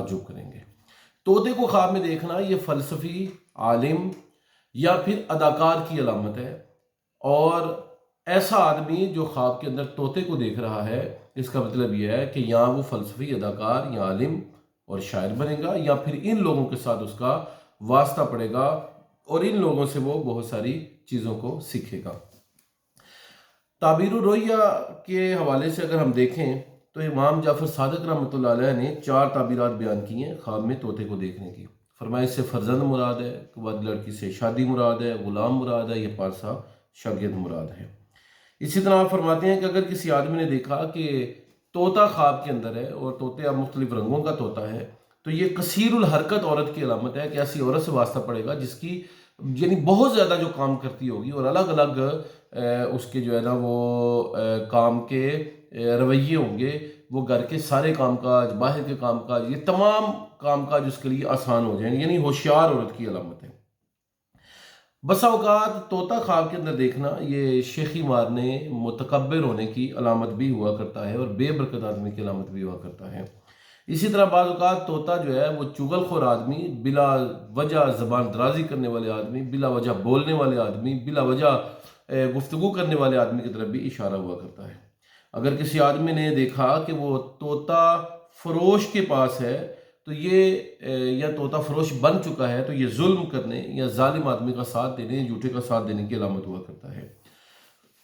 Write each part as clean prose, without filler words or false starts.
تعجب کریں گے۔ طوطے کو خواب میں دیکھنا یہ فلسفی، عالم یا پھر اداکار کی علامت ہے، اور ایسا آدمی جو خواب کے اندر طوطے کو دیکھ رہا ہے، اس کا مطلب یہ ہے کہ یا وہ فلسفی، اداکار یا عالم اور شاعر بنے گا، یا پھر ان لوگوں کے ساتھ اس کا واسطہ پڑے گا اور ان لوگوں سے وہ بہت ساری چیزوں کو سیکھے گا۔ تعبیر الرؤیا کے حوالے سے اگر ہم دیکھیں تو امام جعفر صادق رحمۃ اللہ علیہ نے 4 تعبیرات بیان کی ہیں خواب میں طوطے کو دیکھنے کی۔ فرمایا اس سے فرزند مراد ہے، بعد لڑکی سے شادی مراد ہے، غلام مراد ہے، یہ پارسا شاگرد مراد ہے۔ اسی طرح آپ فرماتے ہیں کہ اگر کسی آدمی نے دیکھا کہ طوطا خواب کے اندر ہے، اور طوطے اب مختلف رنگوں کا طوطا ہے، تو یہ کثیر الحرکت عورت کی علامت ہے کہ ایسی عورت سے واسطہ پڑے گا جس کی یعنی بہت زیادہ جو کام کرتی ہوگی، اور الگ الگ اس کے جو ہے نا وہ کام کے رویے ہوں گے، وہ گھر کے سارے کام کاج، باہر کے کام کاج، یہ تمام کام کاج اس کے لیے آسان ہو جائیں، یعنی ہوشیار عورت کی علامت ہے۔ بسا اوقات طوطا خواب کے اندر دیکھنا یہ شیخی مارنے، متکبر ہونے کی علامت بھی ہوا کرتا ہے، اور بے برکت آدمی کی علامت بھی ہوا کرتا ہے۔ اسی طرح بعض اوقات طوطا جو ہے وہ چغل خور آدمی، بلا وجہ زبان درازی کرنے والے آدمی، بلا وجہ بولنے والے آدمی، بلا وجہ گفتگو کرنے والے آدمی کی طرف بھی اشارہ ہوا کرتا ہے۔ اگر کسی آدمی نے دیکھا کہ وہ طوطا فروش کے پاس ہے، تو یہ یا طوطا فروش بن چکا ہے، تو یہ ظلم کرنے یا ظالم آدمی کا ساتھ دینے، جھوٹے کا ساتھ دینے کی علامت ہوا کرتا ہے۔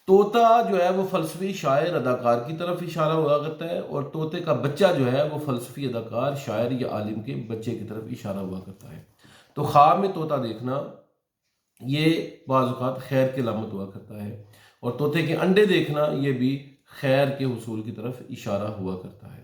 طوطا جو ہے وہ فلسفی، شاعر، اداکار کی طرف اشارہ ہوا کرتا ہے، اور طوطے کا بچہ جو ہے وہ فلسفی، اداکار، شاعر یا عالم کے بچے کی طرف اشارہ ہوا کرتا ہے۔ تو خواب میں طوطا دیکھنا یہ بعض اوقات خیر کی علامت ہوا کرتا ہے، اور طوطے کے انڈے دیکھنا یہ بھی خیر کے حصول کی طرف اشارہ ہوا کرتا ہے۔